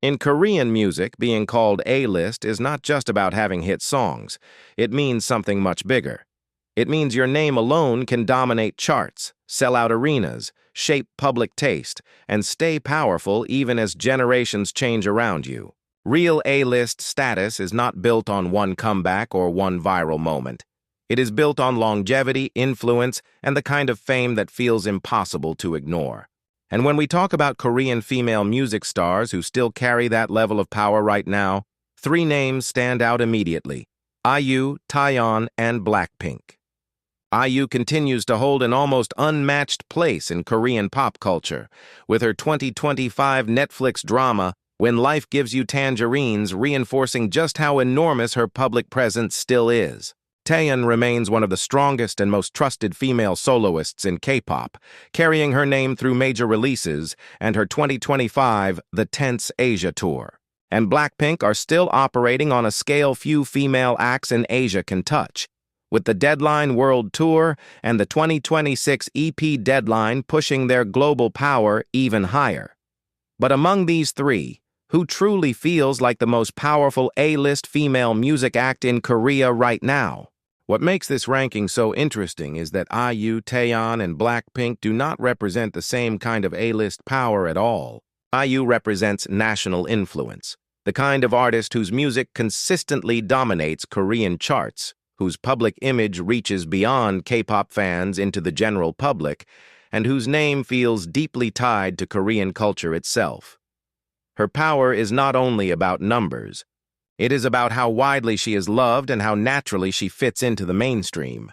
In Korean music, being called A-list is not just about having hit songs. It means something much bigger. It means your name alone can dominate charts, sell out arenas, shape public taste, and stay powerful even as generations change around you. Real A-list status is not built on one comeback or one viral moment. It is built on longevity, influence, and the kind of fame that feels impossible to ignore. And when we talk about Korean female music stars who still carry that level of power right now, three names stand out immediately: IU, Taeyeon, and BLACKPINK. IU continues to hold an almost unmatched place in Korean pop culture, with her 2025 Netflix drama, When Life Gives You Tangerines, reinforcing just how enormous her public presence still is. Taeyeon remains one of the strongest and most trusted female soloists in K-pop, carrying her name through major releases and her 2025 The Tense Asia Tour. And BLACKPINK are still operating on a scale few female acts in Asia can touch, with the Deadline World Tour and the 2026 EP Deadline pushing their global power even higher. But among these three, who truly feels like the most powerful A-list female music act in Korea right now? What makes this ranking so interesting is that IU, Taeyeon, and BLACKPINK do not represent the same kind of A-list power at all. IU represents national influence, the kind of artist whose music consistently dominates Korean charts, whose public image reaches beyond K-pop fans into the general public, and whose name feels deeply tied to Korean culture itself. Her power is not only about numbers. It is about how widely she is loved and how naturally she fits into the mainstream.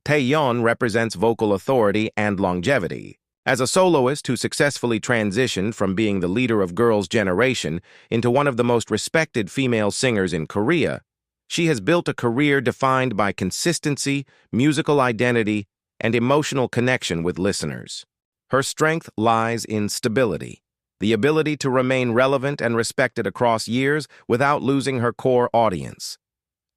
Taeyeon represents vocal authority and longevity. As a soloist who successfully transitioned from being the leader of Girls' Generation into one of the most respected female singers in Korea, she has built a career defined by consistency, musical identity, and emotional connection with listeners. Her strength lies in stability, the ability to remain relevant and respected across years without losing her core audience.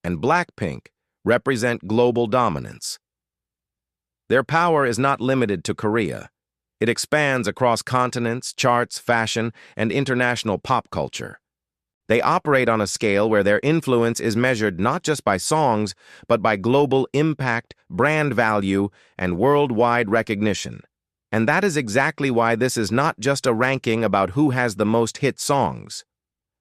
And BLACKPINK represent global dominance. Their power is not limited to Korea. It expands across continents, charts, fashion, and international pop culture. They operate on a scale where their influence is measured not just by songs, but by global impact, brand value, and worldwide recognition. And that is exactly why this is not just a ranking about who has the most hit songs.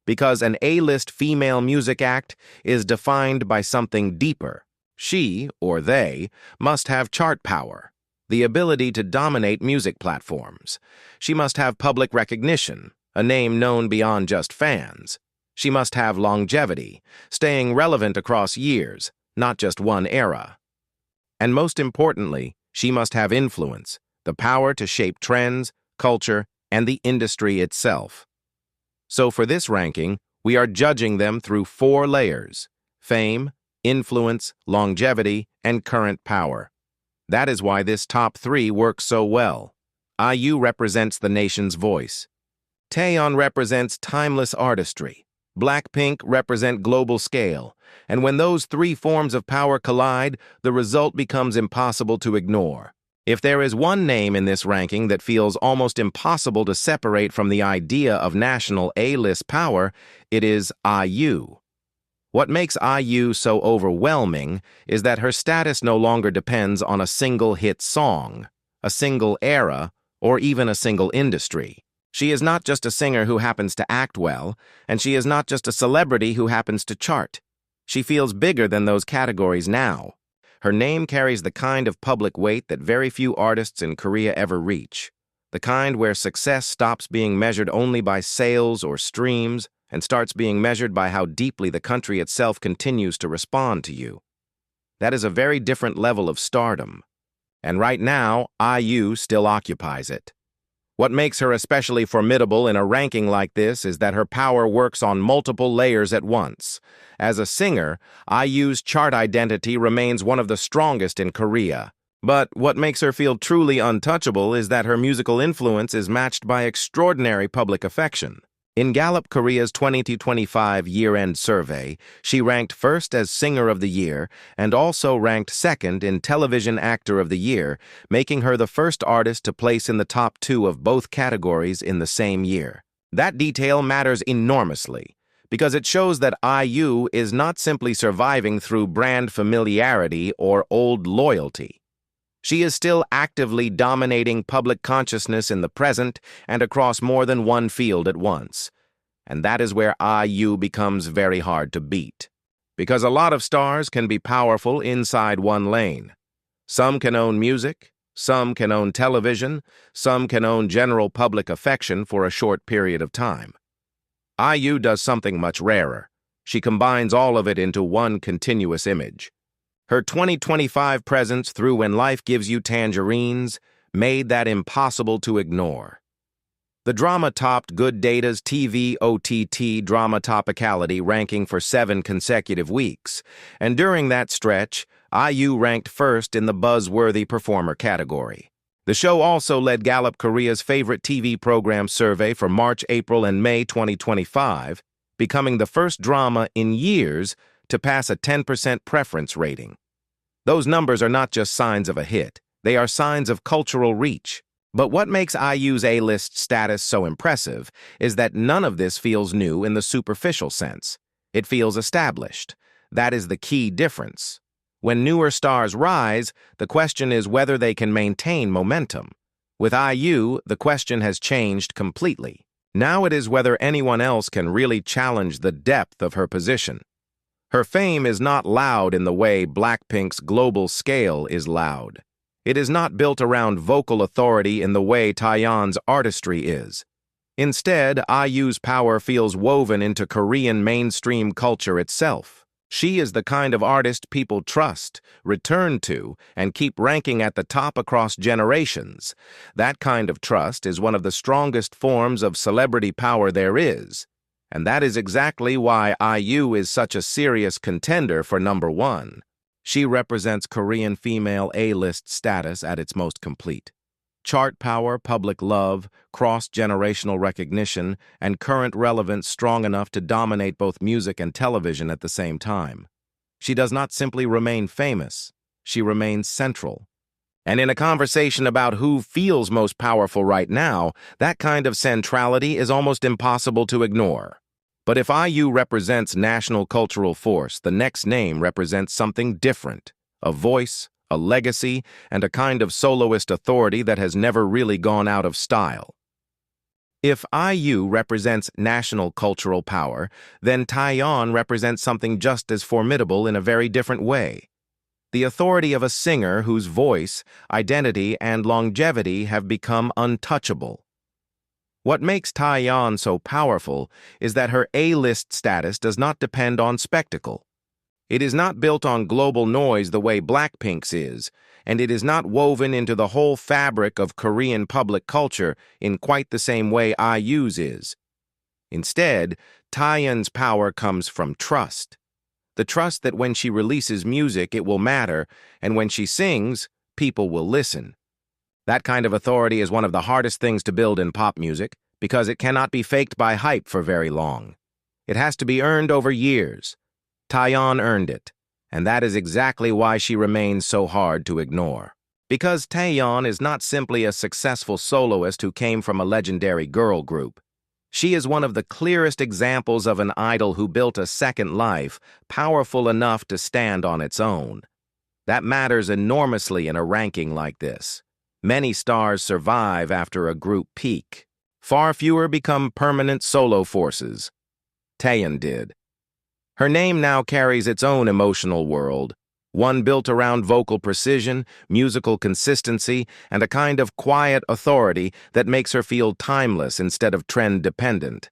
Because an A-list female music act is defined by something deeper. She, or they, must have chart power, the ability to dominate music platforms. She must have public recognition, a name known beyond just fans. She must have longevity, staying relevant across years, not just one era. And most importantly, she must have influence, the power to shape trends, culture, and the industry itself. So for this ranking, we are judging them through 4 layers: fame, influence, longevity, and current power. That is why this top 3 works so well. IU represents the nation's voice. Taeyeon represents timeless artistry. BLACKPINK represent global scale. And when those 3 forms of power collide, the result becomes impossible to ignore. If there is one name in this ranking that feels almost impossible to separate from the idea of national A-list power, it is IU. What makes IU so overwhelming is that her status no longer depends on a single hit song, a single era, or even a single industry. She is not just a singer who happens to act well, and she is not just a celebrity who happens to chart. She feels bigger than those categories now. Her name carries the kind of public weight that very few artists in Korea ever reach. The kind where success stops being measured only by sales or streams and starts being measured by how deeply the country itself continues to respond to you. That is a very different level of stardom. And right now, IU still occupies it. What makes her especially formidable in a ranking like this is that her power works on multiple layers at once. As a singer, IU's chart identity remains one of the strongest in Korea. But what makes her feel truly untouchable is that her musical influence is matched by extraordinary public affection. In Gallup Korea's 2025 year-end survey, she ranked first as Singer of the Year and also ranked second in Television Actor of the Year, making her the first artist to place in the top 2 of both categories in the same year. That detail matters enormously because it shows that IU is not simply surviving through brand familiarity or old loyalty. She is still actively dominating public consciousness in the present and across more than one field at once. And that is where IU becomes very hard to beat. Because a lot of stars can be powerful inside one lane. Some can own music, some can own television, some can own general public affection for a short period of time. IU does something much rarer. She combines all of it into one continuous image. Her 2025 presence through When Life Gives You Tangerines made that impossible to ignore. The drama topped Good Data's TV OTT drama topicality ranking for 7 consecutive weeks, and during that stretch, IU ranked first in the buzzworthy performer category. The show also led Gallup Korea's favorite TV program survey for March, April, and May 2025, becoming the first drama in years to pass a 10% preference rating. Those numbers are not just signs of a hit, they are signs of cultural reach. But what makes IU's A-list status so impressive is that none of this feels new in the superficial sense. It feels established. That is the key difference. When newer stars rise, the question is whether they can maintain momentum. With IU, the question has changed completely. Now it is whether anyone else can really challenge the depth of her position. Her fame is not loud in the way BLACKPINK's global scale is loud. It is not built around vocal authority in the way Taeyeon's artistry is. Instead, IU's power feels woven into Korean mainstream culture itself. She is the kind of artist people trust, return to, and keep ranking at the top across generations. That kind of trust is one of the strongest forms of celebrity power there is. And that is exactly why IU is such a serious contender for #1. She represents Korean female A-list status at its most complete. Chart power, public love, cross-generational recognition, and current relevance strong enough to dominate both music and television at the same time. She does not simply remain famous, she remains central. And in a conversation about who feels most powerful right now, that kind of centrality is almost impossible to ignore. But if IU represents national cultural force, the next name represents something different, a voice, a legacy, and a kind of soloist authority that has never really gone out of style. If IU represents national cultural power, then Taeyeon represents something just as formidable in a very different way. The authority of a singer whose voice, identity, and longevity have become untouchable. What makes Taeyeon so powerful is that her A-list status does not depend on spectacle. It is not built on global noise the way BLACKPINK's is, and it is not woven into the whole fabric of Korean public culture in quite the same way IU's is. Instead, Taeyeon's power comes from trust. The trust that when she releases music, it will matter, and when she sings, people will listen. That kind of authority is one of the hardest things to build in pop music because it cannot be faked by hype for very long. It has to be earned over years. Taeyeon earned it, and that is exactly why she remains so hard to ignore. Because Taeyeon is not simply a successful soloist who came from a legendary girl group. She is one of the clearest examples of an idol who built a second life, powerful enough to stand on its own. That matters enormously in a ranking like this. Many stars survive after a group peak. Far fewer become permanent solo forces. Taeyeon did. Her name now carries its own emotional world, one built around vocal precision, musical consistency, and a kind of quiet authority that makes her feel timeless instead of trend-dependent.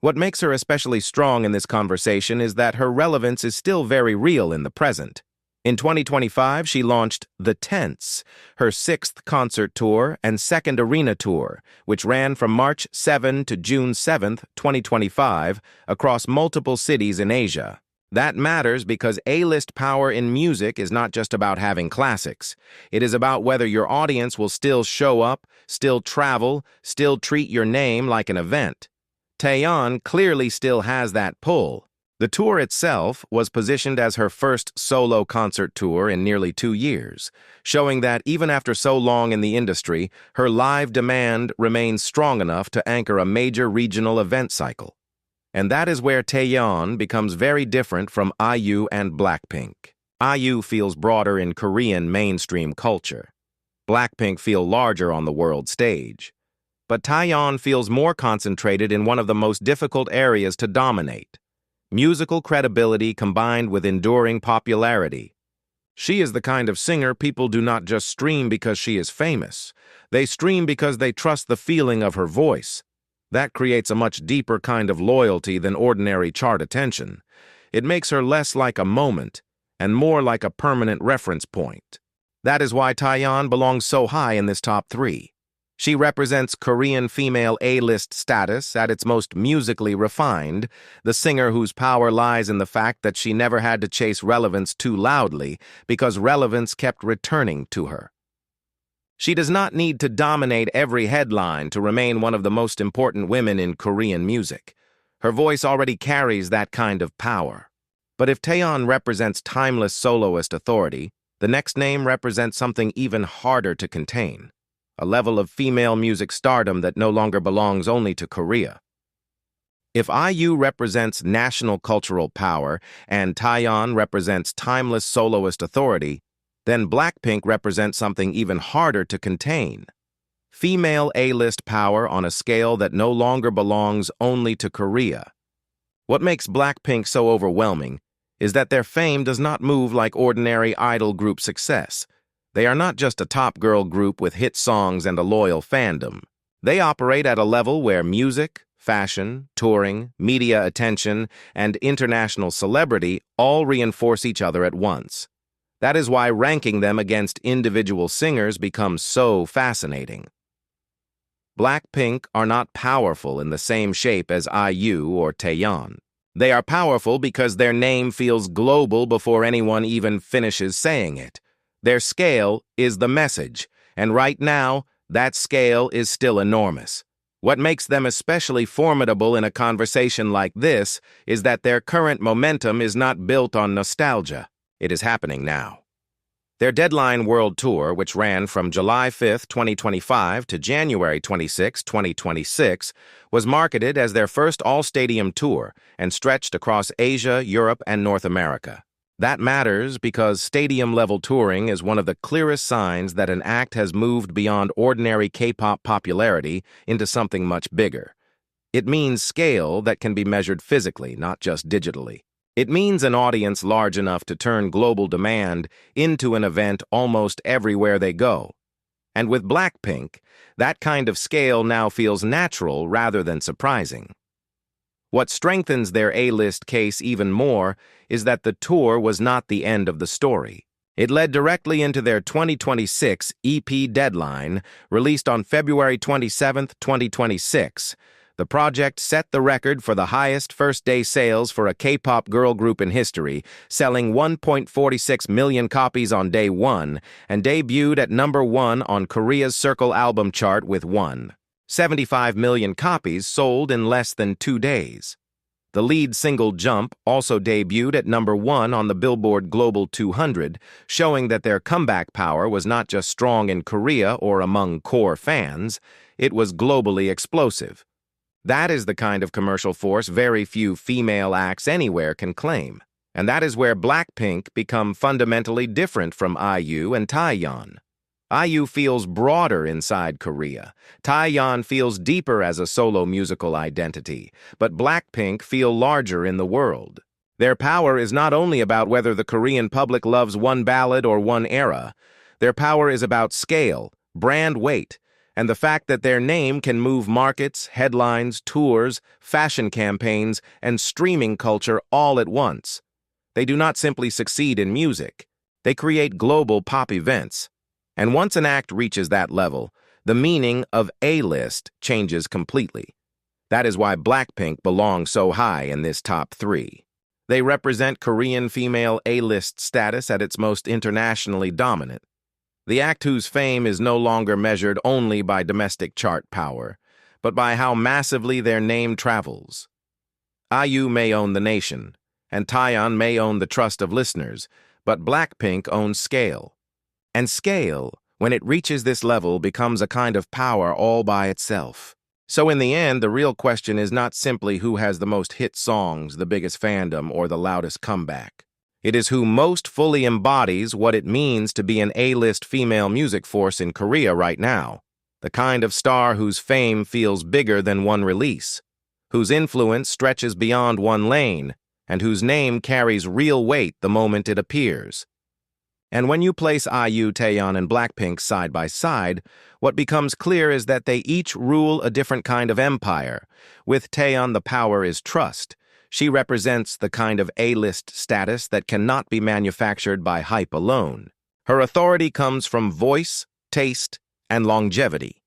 What makes her especially strong in this conversation is that her relevance is still very real in the present. In 2025, she launched The Tense, her 6th concert tour and 2nd arena tour, which ran from March 7 to June 7, 2025, across multiple cities in Asia. That matters because A-list power in music is not just about having classics. It is about whether your audience will still show up, still travel, still treat your name like an event. Taeyeon clearly still has that pull. The tour itself was positioned as her first solo concert tour in nearly 2 years, showing that even after so long in the industry, her live demand remains strong enough to anchor a major regional event cycle. And that is where Taeyeon becomes very different from IU and BLACKPINK. IU feels broader in Korean mainstream culture. BLACKPINK feel larger on the world stage. But Taeyeon feels more concentrated in one of the most difficult areas to dominate: musical credibility combined with enduring popularity. She is the kind of singer people do not just stream because she is famous. They stream because they trust the feeling of her voice. That creates a much deeper kind of loyalty than ordinary chart attention. It makes her less like a moment and more like a permanent reference point. That is why Taeyeon belongs so high in this top 3. She represents Korean female A-list status at its most musically refined, the singer whose power lies in the fact that she never had to chase relevance too loudly because relevance kept returning to her. She does not need to dominate every headline to remain one of the most important women in Korean music. Her voice already carries that kind of power. But if Taeyeon represents timeless soloist authority, the next name represents something even harder to contain: a level of female music stardom that no longer belongs only to Korea. If IU represents national cultural power and Taeyeon represents timeless soloist authority, then BLACKPINK represents something even harder to contain: female A-list power on a scale that no longer belongs only to Korea. What makes BLACKPINK so overwhelming is that their fame does not move like ordinary idol group success. They are not just a top girl group with hit songs and a loyal fandom. They operate at a level where music, fashion, touring, media attention, and international celebrity all reinforce each other at once. That is why ranking them against individual singers becomes so fascinating. BLACKPINK are not powerful in the same shape as IU or Taeyeon. They are powerful because their name feels global before anyone even finishes saying it. Their scale is the message, and right now, that scale is still enormous. What makes them especially formidable in a conversation like this is that their current momentum is not built on nostalgia. It is happening now. Their Deadline World Tour, which ran from July 5, 2025 to January 26, 2026, was marketed as their first all-stadium tour and stretched across Asia, Europe, and North America. That matters because stadium-level touring is one of the clearest signs that an act has moved beyond ordinary K-pop popularity into something much bigger. It means scale that can be measured physically, not just digitally. It means an audience large enough to turn global demand into an event almost everywhere they go. And with BLACKPINK, that kind of scale now feels natural rather than surprising. What strengthens their A-list case even more is that the tour was not the end of the story. It led directly into their 2026 EP Deadline, released on February 27, 2026. The project set the record for the highest first-day sales for a K-pop girl group in history, selling 1.46 million copies on day 1, and debuted at number 1 on Korea's Circle album chart with 1.75 million copies sold in less than 2 days. The lead single, Jump, also debuted at number 1 on the Billboard Global 200, showing that their comeback power was not just strong in Korea or among core fans, it was globally explosive. That is the kind of commercial force very few female acts anywhere can claim. And that is where BLACKPINK become fundamentally different from IU and Taeyeon. IU feels broader inside Korea. Taeyeon feels deeper as a solo musical identity. But BLACKPINK feel larger in the world. Their power is not only about whether the Korean public loves one ballad or one era. Their power is about scale, brand weight, and the fact that their name can move markets, headlines, tours, fashion campaigns, and streaming culture all at once. They do not simply succeed in music. They create global pop events. And once an act reaches that level, the meaning of A-list changes completely. That is why BLACKPINK belongs so high in this top 3. They represent Korean female A-list status at its most internationally dominant. The act whose fame is no longer measured only by domestic chart power, but by how massively their name travels. IU may own the nation, and Taeyeon may own the trust of listeners, but BLACKPINK owns scale. And scale, when it reaches this level, becomes a kind of power all by itself. So in the end, the real question is not simply who has the most hit songs, the biggest fandom, or the loudest comeback. It is who most fully embodies what it means to be an A-list female music force in Korea right now, the kind of star whose fame feels bigger than one release, whose influence stretches beyond one lane, and whose name carries real weight the moment it appears. And when you place IU, Taeyeon, and BLACKPINK side by side, what becomes clear is that they each rule a different kind of empire. With Taeyeon, the power is trust. She represents the kind of A-list status that cannot be manufactured by hype alone. Her authority comes from voice, taste, and longevity.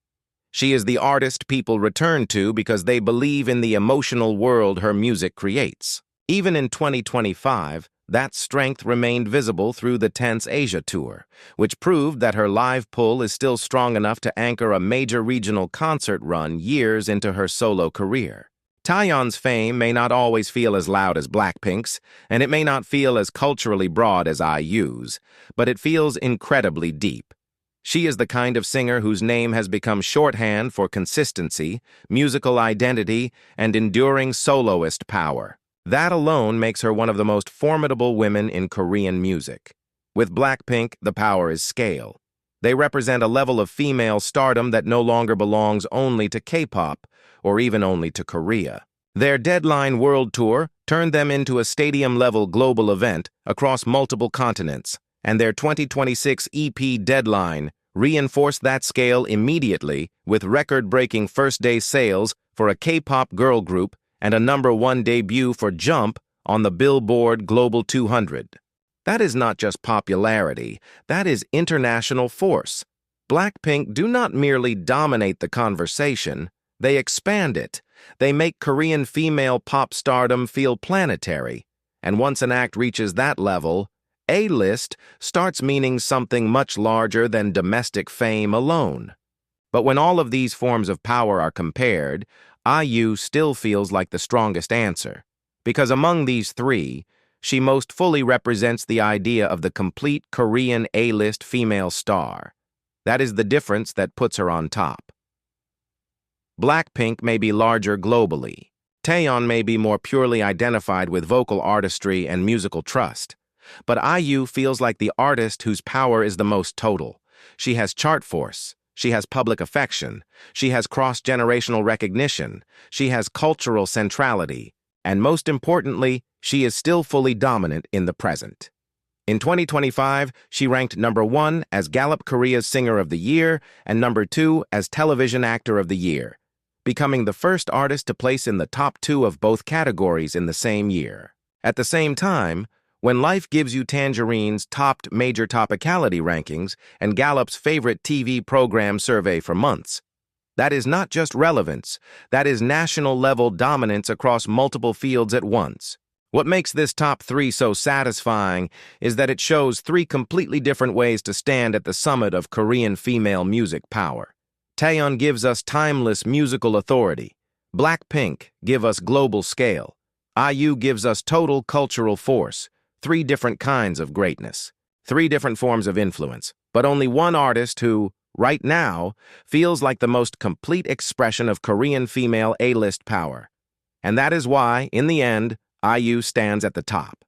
She is the artist people return to because they believe in the emotional world her music creates. Even in 2025, that strength remained visible through the Tense Asia tour, which proved that her live pull is still strong enough to anchor a major regional concert run years into her solo career. Taeyeon's fame may not always feel as loud as BLACKPINK's, and it may not feel as culturally broad as IU's, but it feels incredibly deep. She is the kind of singer whose name has become shorthand for consistency, musical identity, and enduring soloist power. That alone makes her one of the most formidable women in Korean music. With BLACKPINK, the power is scale. They represent a level of female stardom that no longer belongs only to K-pop, or even only to Korea. Their Deadline World Tour turned them into a stadium-level global event across multiple continents, and their 2026 EP Deadline reinforced that scale immediately with record-breaking first-day sales for a K-pop girl group and a #1 debut for Jump on the Billboard Global 200. That is not just popularity, that is international force. BLACKPINK do not merely dominate the conversation, they expand it. They make Korean female pop stardom feel planetary. And once an act reaches that level, A-list starts meaning something much larger than domestic fame alone. But when all of these forms of power are compared, IU still feels like the strongest answer. Because among these three, she most fully represents the idea of the complete Korean A-list female star. That is the difference that puts her on top. BLACKPINK may be larger globally. Taeyeon may be more purely identified with vocal artistry and musical trust. But IU feels like the artist whose power is the most total. She has chart force. She has public affection. She has cross-generational recognition. She has cultural centrality. And most importantly, she is still fully dominant in the present. In 2025, she ranked #1 as Gallup Korea's Singer of the Year and #2 as Television Actor of the Year, becoming the first artist to place in the top 2 of both categories in the same year. At the same time, when Life Gives You Tangerine's topped major topicality rankings and Gallup's favorite TV program survey for months, that is not just relevance, that is national-level dominance across multiple fields at once. What makes this top 3 so satisfying is that it shows 3 completely different ways to stand at the summit of Korean female music power. Taeyeon gives us timeless musical authority. BLACKPINK give us global scale. IU gives us total cultural force. 3 different kinds of greatness. 3 different forms of influence. But only one artist who, right now, feels like the most complete expression of Korean female A-list power. And that is why, in the end, IU stands at the top.